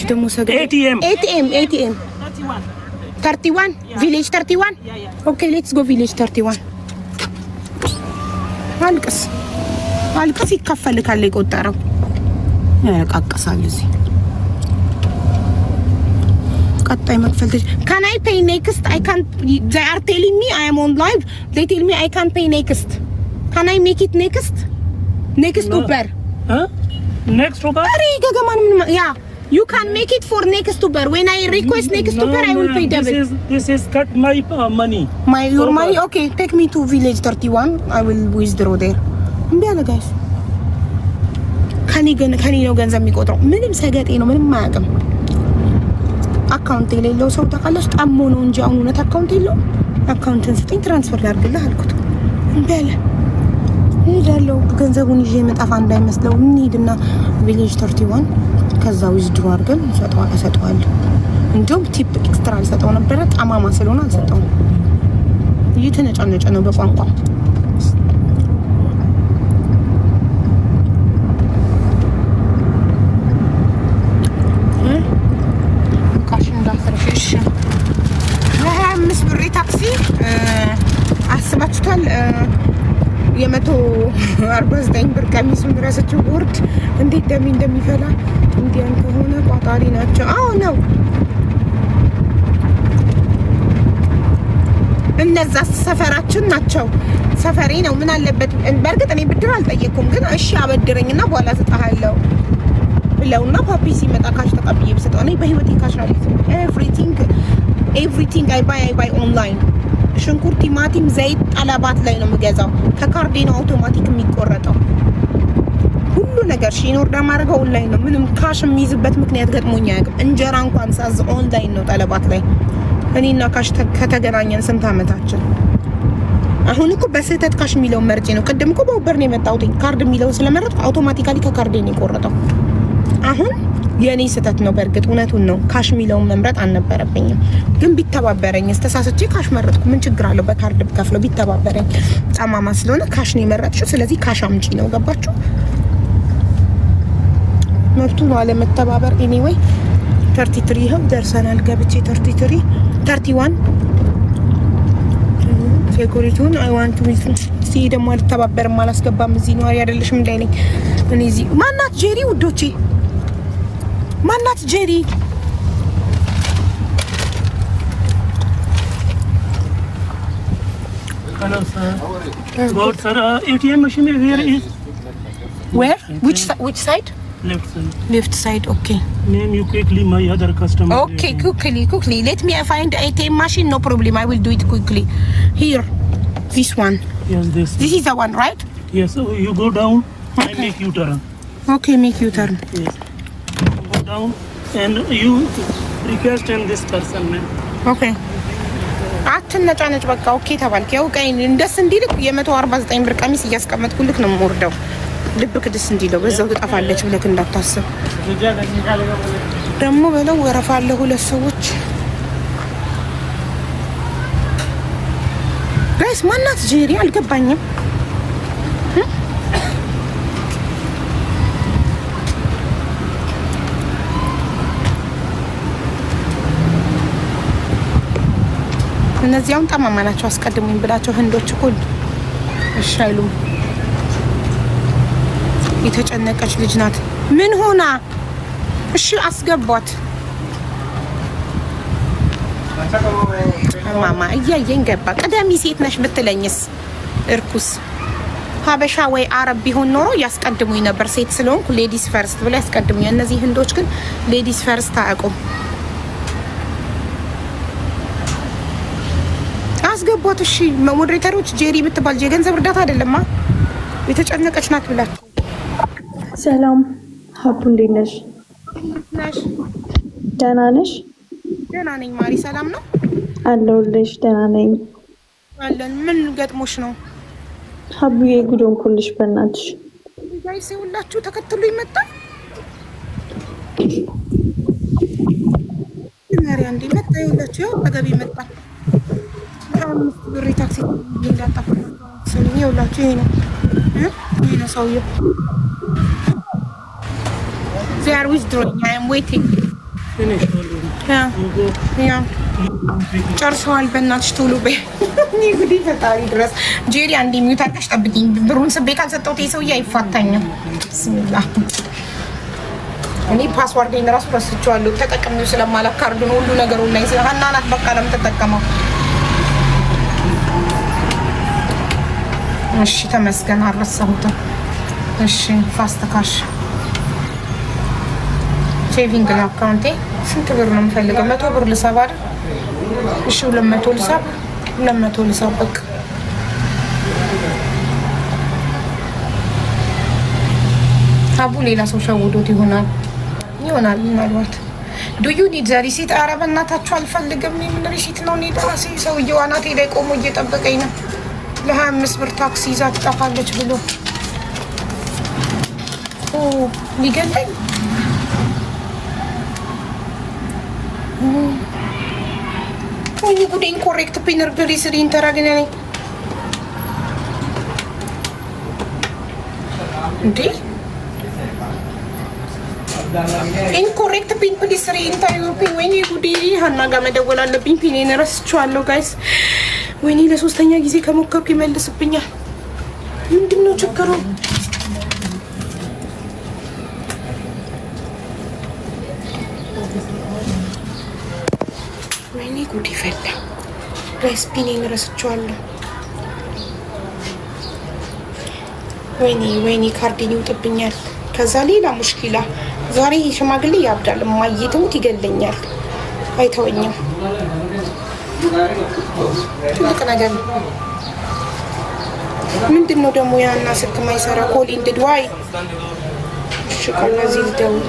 ደግሞ ሰገድ ATM 31 ቪሌጅ 31 ኦኬ ሌትስ ጎ ቪሌጅ 31 አልቅስ ይከፈልካል የቆጠረው ያቃቀሳል እዚህ ቀጣይ መክፈል can I pay next I can't they are telling me I am on live they tell me I can't pay next can I make it next Uber next Uber ገገማን yeah you can make it for next Uber when I request next Uber I will pay double this is cut my money your money okay take me to village 31 I will withdraw there እንዴ guys ከኔ ነው ገንዘብ የሚቆጥረው ምንም ሰገጤ ነው ምንም ማያውቅም አካውንት የሌለው ሰው ተካለሽ ጣሞ ነው እንጂ አሁን እውነት አካውንት የለው አካውንትን ስጠኝ ትራንስፈር ላድርግልህ አልኩት እንዴ ሄዳለሁ ገንዘቡን ይዤ መጣፍ እንዳይመስለው እንሂድና ቪሌጅ 31 ከዛ ዊዝድሮ አድርገን እሰጠዋለሁ እንዴም ቲፕ ኤክስትራ አልሰጠው ነበር ጣማማ ስለሆነ አልሰጠው እየተነጫነጨ ነው በቋንቋ ታክሲ አስባችሁታል የ149 ብር ቀሚሱን ድረሰችው ወርድ እንዴት ደም እንደሚፈላ እንዲያን ከሆነ ቋጣሪ ናቸው አዎ ነው እነዛ ሰፈራችን ናቸው ሰፈሬ ነው ምን አለበት በርግጥ እኔ ብድር አልጠየቅኩም ግን እሺ አበድረኝና በኋላ ተጣሃለው ብለውና ፓፒ ሲመጣ ካሽ ተቀብዬ ብሰጠው እኔ በህይወቴ ካሽ አለኝ everything I buy online ሽንኩርት ቲማቲም ዘይት ጠለባት ላይ ነው የምገዛው ከካርዴ ነው አውቶማቲክ የሚቆረጠው ሁሉ ነገር ሺኖር ደማረገው ኦንላይን ነው ምንም ካሽ የሚይዝበት ምክንያት ገጥሞኝ አያውቅም እንጀራ እንኳን ሳዝ ኦንላይን ነው ጠለባት ላይ እኔና ካሽ ከተገናኘን ስንት አመታችን አሁን እኮ በስህተት ካሽ የሚለው መርጬ ነው ቅድም እኮ በኡበር ነው የመጣሁት ካርድ የሚለው ስለመረጥኩ አውቶማቲካሊ ከካርዴ ነው የቆረጠው አሁን የኔ ስህተት ነው በርግጥ እውነቱን ነው ካሽ ሚለውን መምረጥ አልነበረብኝም ግን ቢተባበረኝ ተሳስቼ ካሽ መረጥኩ ምን ችግር አለው በካርድ ብከፍለው ቢተባበረኝ ጻማማ ስለሆነ ካሽ ነው የመረጥሽው ስለዚህ ካሽ አምጪ ነው ገባችሁ መብቱ ነው አለመተባበር ኤኒዌይ 33 ይኸው ደርሰናል ገብቼ 31 ሴኩሪቲውን አይ ዋንት ቱ ሲ ደግሞ አልተባበርም አላስገባም እዚህ ነው አይደለሽም እንዳይለኝ እኔ እዚህ ማናት ጄሪ ውዶቼ ማናት ጄሪ hello sir good sir ATM machine where is where which side left side okay name you quickly my other customer okay quickly let me find ATM machine no problem I will do it quickly here this one yes this is the one right yes so you go down and make you turn okay make you turn yes down and you request in this person man okay አትነጫነጭ በቃ ኦኬ ተባልክ ያው ቀይ እንደስ እንዲልክ የ149 ብር ቀሚስ እያስቀመጥኩልክ ነው የምወርደው ልብ ክድስ እንዲለው በዛው ተጣፋለች ብለክ እንዳታስብ ደግሞ በለው ወረፋ አለ ሁለት ሰዎች ጋይስ ማናት ጄሪ አልገባኝም እነዚያውን ጠማማ ናቸው አስቀድሙኝ ብላቸው ህንዶች እኮ እሺ አይሉም የተጨነቀች ልጅ ናት ምን ሆና እሺ አስገቧት ማማ እያየኝ ገባ ቀደሚ ሴት ነሽ ብትለኝስ እርኩስ ሀበሻ ወይ አረብ ቢሆን ኖሮ ያስቀድሙኝ ነበር ሴት ስለሆንኩ ሌዲስ ፈርስት ብለው ያስቀድሙኝ እነዚህ ህንዶች ግን ሌዲስ ፈርስት አያውቁም አስገቧት እሺ ሞዴሬተሮች ጄሪ ብትባል የገንዘብ እርዳታ አይደለማ የተጨነቀች ናት ብላችሁ ሰላም ሀቡ እንዴት ነሽ ደህና ነሽ ደህና ነኝ ማሪ ሰላም ነው አለሁልሽ ደህና ነኝ አለን ምን ገጥሞሽ ነው ሀቡዬ ጉዶን ኩልሽ በእናትሽ ጋይስ ሁላችሁ ተከትሎ ይመጣ ማሪ አንዴ መጣ ይላችሁ ያው ተገቢ መጣ ብሪ ታክሲ እንዳጣፋ ሰልኝ ይውላችሁ ይሄ ነው ሰውዬው they are withdrawing I am waiting finish already. ያ ጨርሰዋል። በእናትሽ ቶሎ በይ። እኔ ጉዴ ፈጣሪ ድረስ ጄሪ አንዴ ሚውት አድርገሽ ጠብቂኝ። ብሩን ስቤ ካልሰጠሁት የሰውዬ አይፋታኝም። ብስሚላህ እኔ ፓስዋርዴን እራሱ ረስቼዋለሁ። ተጠቅሜው ስለማላውቅ ካርዱን ሁሉ ነገር ኦንላይን ስለ ሀና ናት በቃ ለምትጠቀመው። እሺ ተመስገን አልረሳሁትም። እሺ ፋስት ካሽ ሴቪንግ አካውንቴ ስንት ብር ነው የምፈልገው? 100 ብር ልሳብ አይደል? እሺ 200 ልሳብ፣ 200 ልሳብ በቃ። ሀቡ ሌላ ሰው ሸውዶት ይሆናል ምናልባት። ዱ ዩ ኒድ ዘ ሪሲት? ኧረ በእናታችሁ አልፈልግም። የምን ሪሲት ነው? እኔ ደራሴ ሰውዬው አናቴ ላይ ቆሞ እየጠበቀኝ ነው። ለ25 ብር ታክሲ ይዛ ትጠፋለች ብሎ ሊገለኝ ወይ ጉዴ! ኢንኮሬክት ፒነር ግሪስሪ ኢንተራግነ ነኝ እንዴ! ኢንኮሬክት ፒን ፕሊስ ሪ ኢንተርቪው ፒን። ወይኔ ጉዴ! ሀና ጋር መደወል አለብኝ። ፒኔን ረስቼዋለሁ ጋይስ። ወይኔ ለሶስተኛ ጊዜ ከሞከርኩ ይመልስብኛል። ምንድነው ችግሩ? ወይኔ ጉዴ ፈላ ጋይስ። ፒኔን ረስቼዋለሁ። ወይኔ ካርዴን ይውጥብኛል። ከዛ ሌላ ሙሽኪላ። ዛሬ ሽማግሌ ያብዳል። ማየትሙት ይገለኛል። አይተወኝም። ትልቅ ነገር ነው። ምንድን ነው ደግሞ ያና ስልክ ማይሰራ? ኮል ኢንድድ ዋይ? እሺ ከነዚህ ልደውል።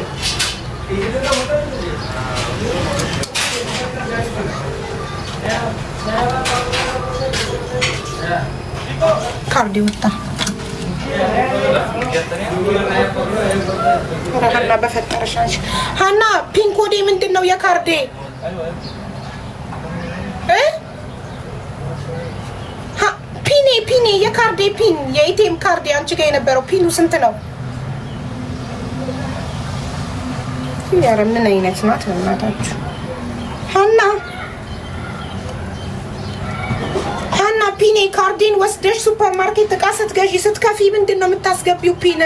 ካርድ ወጣ። ሀና በፈጠረሽ አንቺ ሀና ፒን ኮዴ ምንድን ነው? የካርዴ ፒኔ የካርዴ ፒን የኢቲኤም ካርዴ አንቺ ጋር የነበረው ፒኑ ስንት ነው? ኧረ ምን አይነት ናት በእናታችሁ ሀና ፒኔ ካርዴን ወስደሽ ሱፐር ማርኬት እቃ ስትገዢ ስትከፊ ምንድን ነው የምታስገቢው? ፒን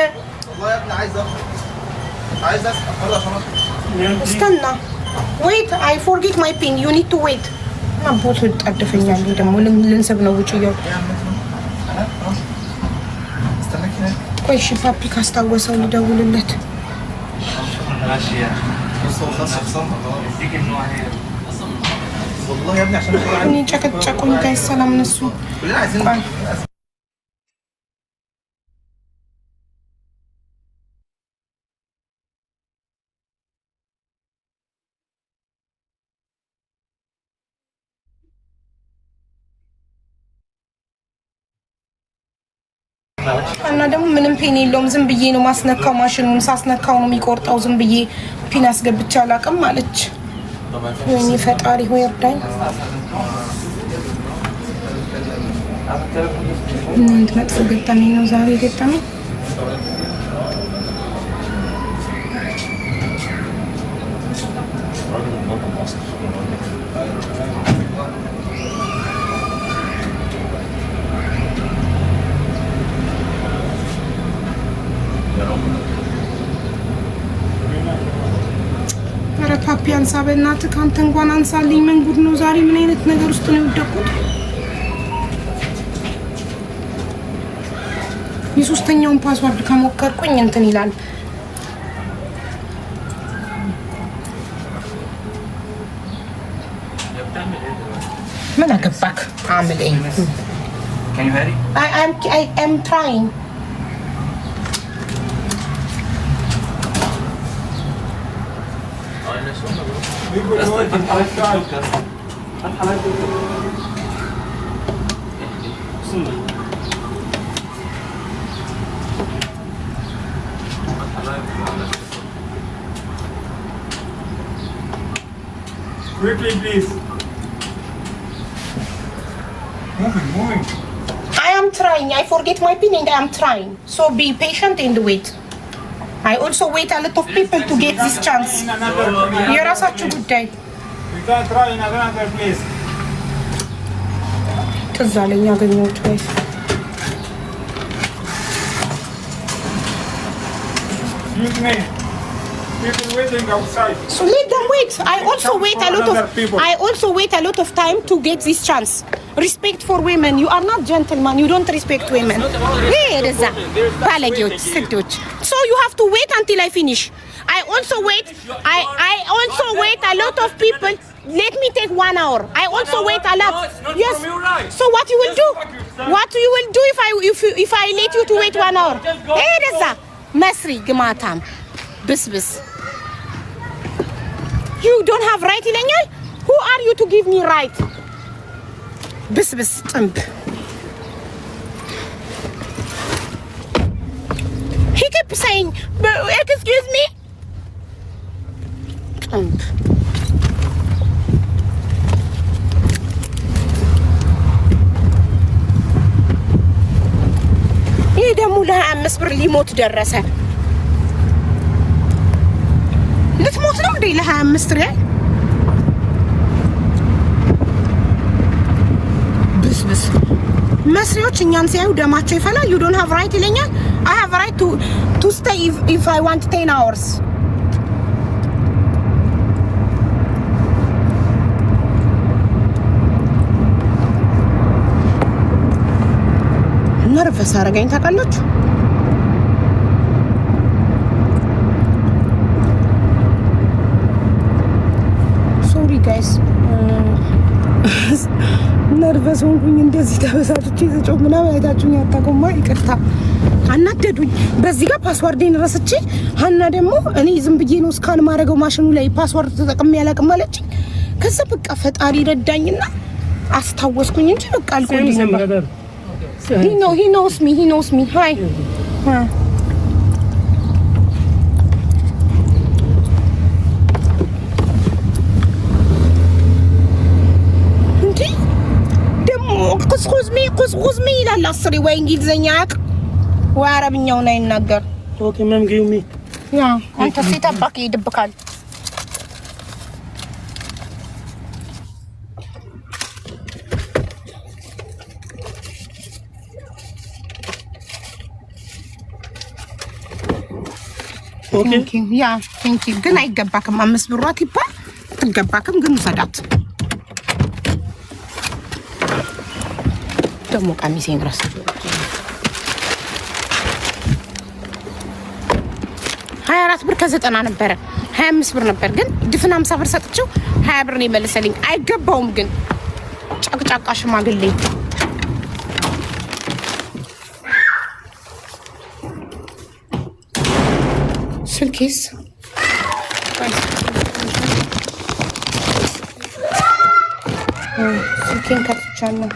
እስከና ዌይት አይ ፎርጌት ማይ ፒን ዩ ኒድ ቱ ዌይት። አቦቱ ይጣድፈኛል ደግሞ ልንስብ ነው ውጭ እያሉ። ቆይ እሺ ፓፒ ካስታወሰው ልደውልለት። እኔ ጨቀጨቁኝ ጋይስ። ሰላም ነሱ እና ደግሞ ምንም ፒን የለውም። ዝም ብዬ ነው ማስነካው። ማሽኑን ሳስነካው ነው የሚቆርጠው። ዝም ብዬ ፒን አስገብቼ አላውቅም አለች። ወይኔ ፈጣሪ ሆይ እርዳኝ። እናንተ መጥፎ ገጠመኝ ነው ዛሬ ገጠመኝ። ፓፒ አንሳ በእናትህ። ከአንተ እንኳን አንሳልኝ። ምን ጉድ ነው ዛሬ? ምን አይነት ነገር ውስጥ ነው የወደቁት? የሶስተኛውን ፓስወርድ ከሞከርኩኝ እንትን ይላል። ምን አገባክ? አምለኝ I am trying. Quickly, please. Moving. I am trying. I forget my pin and I am trying. So be patient and wait. I also wait a lot of people to get this chance. የራሳችሁ ጉዳይ We can try in another place. ትዝ አለኝ ያገኘሁት ጋይስ Excuse me. People waiting outside. So let them wait. I also wait a lot of time to get this chance. Respect for women. You are not gentlemen. You don't respect women. Hey, Reza. Balagiot, sidot. So you have to wait until I finish. I also wait a lot of people. Let me take 1 hour. I also wait a lot. Yes. So what you will do? What you will do if I let you to wait 1 hour? Hey, Reza. Masri Gmatam. Bis. You don't have right ይለኛል. Who are you to give me right? Bis ጥምብ. He kept saying, excuse me. ጥምብ. ይሄ ደግሞ ለ25 ብር ሊሞት ደረሰ። ልትሞት ነው እንዴ ለ25 ሪያል? ብስ መስሪዎች እኛን ሲያዩ ደማቸው ይፈላል። you don't have right ይለኛል። I have right to stay if I want 10 hours. ነርቨስ አረጋኝ ታውቃላችሁ። ጋይስ ነርቨስ ሆንኩኝ። እንደዚህ ተበሳጭቼ ተጮህ ምናምን አይታችሁኝ አታውቁማ። ይቅርታ አናደዱኝ። በዚህ ጋር ፓስዋርዴን ረስቼ ሀና ደግሞ እኔ ዝም ብዬ ነው ስካን ማድረገው ማሽኑ ላይ ፓስዋርድ ተጠቅሜ አላውቅም አለችኝ። ከዛ በቃ ፈጣሪ ረዳኝና አስታወስኩኝ እንጂ በቃ አልቆልኝ ነበር። he knows me hi ቁዝሚ ይላል አስሪ ወይ እንግሊዘኛ አቅ ወይ አረብኛው ነው ይናገር። ኦኬ ማም ጊቭ ሚ ያ አንተ ሲጠባክ ይድብካል። ኦኬ ያ ቴንክ ዩ ግን አይገባክም። 5 ብሯት ይባል ትገባክም ግን ሰዳት ደግሞ ቀሚሴን ራስ 24 ብር ከ90 ነበረ 25 ብር ነበር ግን ድፍን 50 ብር ሰጥቼው 20 ብር ነው የመለሰልኝ። አይገባውም ግን ጫቅጫቃ ሽማግሌ ስልኬስ ስልኬን ከፍቻለሁ።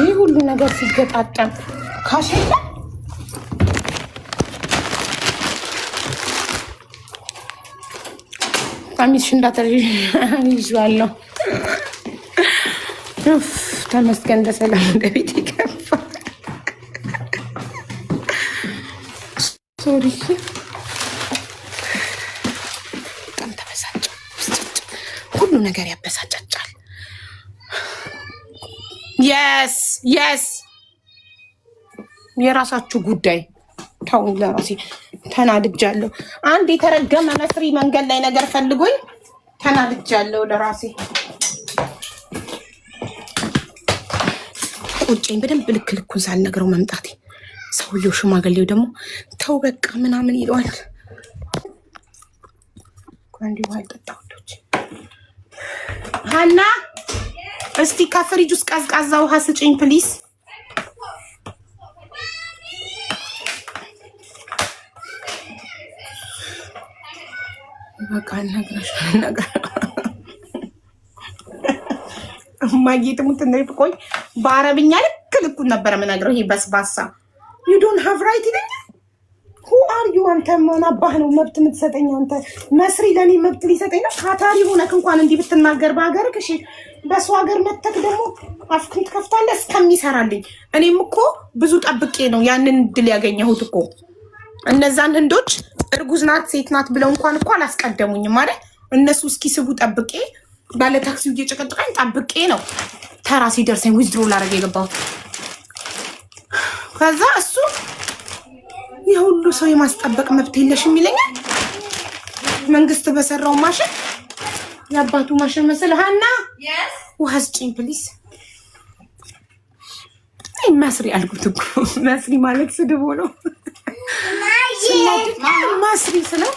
ይህ ሁሉ ነገር ሲገጣጠም ካሸለ ቀሚስሽ እንዳትይዣለሁ። ተመስገን በሰላም ወደ ቤት ይገባ። ሶሪ በጣም ተበሳጨ። ሁሉ ነገር ያበሳጫጫል። የስ የራሳችሁ ጉዳይ ታውን። ለራሴ ተናድጃለሁ። አንድ የተረገመ መስሪ መንገድ ላይ ነገር ፈልጎኝ ተናድጃለሁ ለራሴ። ቁጭኝ በደንብ ልኩን ሳልነግረው መምጣቴ። ሰውየው ሽማግሌው ደግሞ ተው በቃ ምናምን ይለዋል። ቋንዲ ዋል ተጣውቶች ሀና እስቲ ከፍሪጅ ውስጥ ቀዝቃዛ ውሃ ስጪኝ ፕሊስ። በቃ ነገር ማግኘት እንደይቆይ በአረብኛ ልኩን ነበር የምነግረው። ይሄ በስባሳ you don't have right ይለኛል። who are ዩ አንተ ምን አባህ ነው መብት የምትሰጠኝ አንተ? መስሪ ለኔ መብት ሊሰጠኝ ነው? ታታሪ ሆነክ እንኳን እንዲህ ብትናገር በሀገርክ እሺ፣ በሰው ሀገር መተክ ደግሞ አፍክን ትከፍታለህ እስከሚሰራልኝ። እኔም እኮ ብዙ ጠብቄ ነው ያንን ድል ያገኘሁት እኮ። እነዛን ህንዶች እርጉዝ ናት ሴት ናት ብለው እንኳን እኮ አላስቀደሙኝም ማለት እነሱ እስኪስቡ ጠብቄ ባለ ታክሲው እየጨቀጨቀኝ ጠብቄ ነው ተራ ሲደርሰኝ ዊዝድሮ ላደርግ የገባሁት። ከዛ እሱ የሁሉ ሰው የማስጠበቅ መብት የለሽም ይለኛል። መንግስት በሰራው ማሽን የአባቱ ማሽን መሰለህ ሀና ውሃ ስጪኝ ፕሊዝ። አይ መስሪ አልኩት እኮ መስሪ ማለት ስድብ ነው። መስሪ ስለው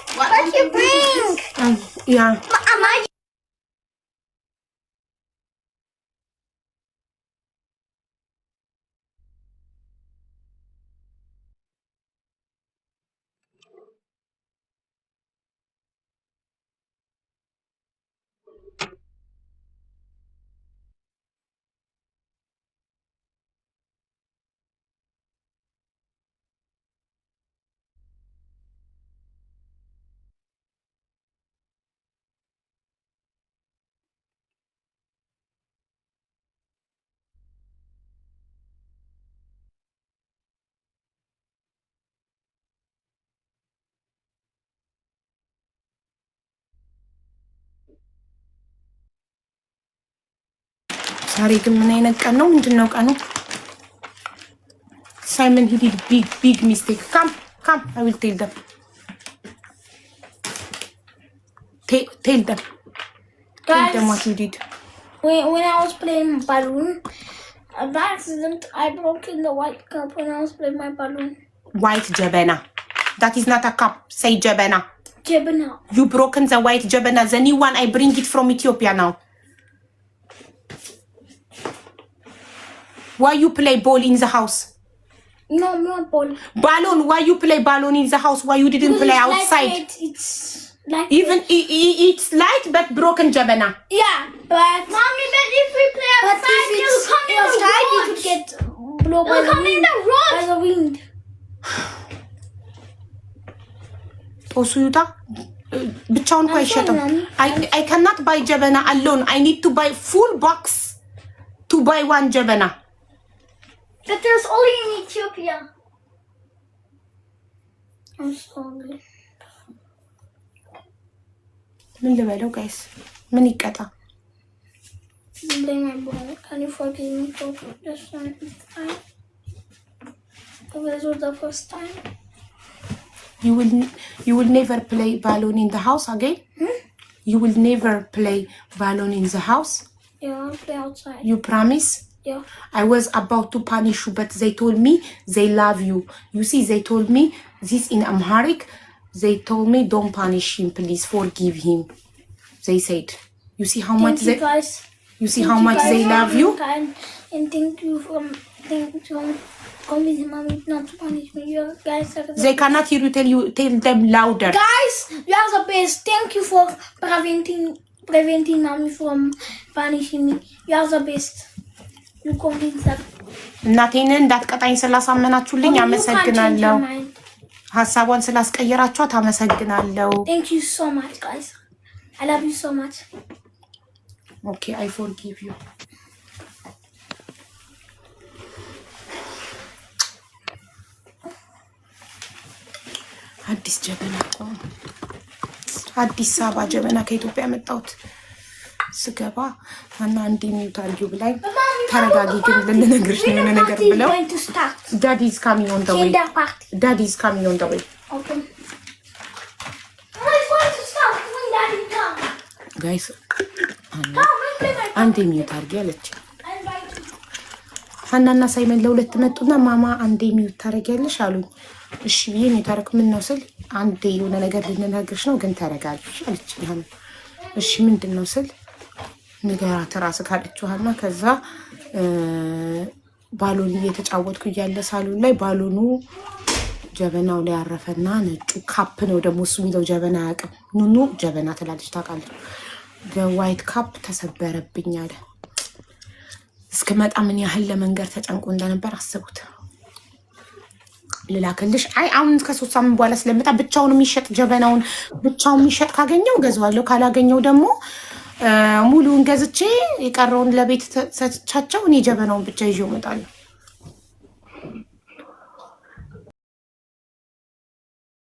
ያ ዛሬ ግን ምን አይነት ቀን ነው? ምንድነው ቀኑ? ሳይመን he did big mistake. Come I will tell them. Tell them. Guys, tell them what you did. When I was playing balloon, by accident I broke in the white cup when I was playing my balloon. White jabana. That is not a cup. Say jabana. Jabana. You broken the white jabana. The new one I bring it from Ethiopia now. Why you play ball in the house? No, not ball. Balloon. Why you play balloon in the house? Why you didn't play outside? It's like Even it's light but broken jabana. yeah, but mommy, but if we play outside, it'll come in the rod. It would get blown by the wind. By the wind. ጦሱዩታ ብቻውን እኮ አይሸጥም። I cannot buy jabana alone. I need to buy full box to buy one jabana. But there's only in Ethiopia. I'm sorry. ምን ልበለው ጋይስ? ምን ይቀጣ? Blame my brother. Can you forgive me for this time? This was the first time. You will never play balloon in the house again? You will never play balloon in the house? Yeah, I'll play outside. You promise? Yeah. I was about to punish you, but they told me they love you. You see, they told me this in Amharic. They told me don't punish him, please forgive him. They said, you see how much Thank you guys. you see Thank how you much guys they for love being you. kind. And thank you for convincing mommy not to punish me. You guys are the They cannot hear you. Tell them louder. guys, you are the best. Thank you for preventing mommy from punishing me. You are the best. You convinced her. እናቴን እንዳትቀጣኝ ስላሳመናችሁልኝ Mommy, you can't change አመሰግናለሁ። her mind. ሀሳቧን ስላስቀየራችኋት አመሰግናለሁ። Thank you so much, guys. I love you so much. Okay, I forgive you. አዲስ ጀበና አዲስ አበባ ጀበና ከኢትዮጵያ መጣሁት። ስገባ እና አንዴ ሚውት አድርጊው ብላኝ ተረጋጊ ግን ልንነግርሽ ነው የሆነ ነገር ብለው Going to start. Daddy is coming on the way. Kinder party. Daddy is coming on the way. Okay. It's going to start when Daddy comes. Guys, Come, let's play my አንዴ ሚውት አድርጊ አለች። I invite you. ሀናና ሳይመን ለሁለት መጡና ማማ አንዴ ሚውት ታደርጊያለሽ አሉኝ። እሺ ብዬ ሚውት አደረኩ። ምን ነው ስል አንዴ የሆነ ነገር ልንነግርሽ ነው ግን ተረጋጊ አለች። ይሄን እሺ ምንድን ነው ስል ንገራት እራስህ ካለችኋልና ከዛ ባሎን እየተጫወትኩ እያለ ሳሎን ላይ ባሎኑ ጀበናው ላይ ያረፈና ነጩ ካፕ ነው ደግሞ እሱ የሚለው ጀበና አያውቅም። ኑኑ ጀበና ትላለች ታውቃለች። ዋይት ካፕ ተሰበረብኝ አለ። እስከመጣ ምን ያህል ለመንገር ተጨንቆ እንደነበር አስቡት። ልላክልሽ። አይ አሁን ከ3 ሳምንት በኋላ ስለመጣ ብቻውን የሚሸጥ ጀበናውን ብቻውን የሚሸጥ ካገኘው ገዛዋለሁ። ካላገኘው ደግሞ ሙሉውን ገዝቼ የቀረውን ለቤት ሰጥቻቸው እኔ ጀበናውን ብቻ ይዤ እመጣለሁ።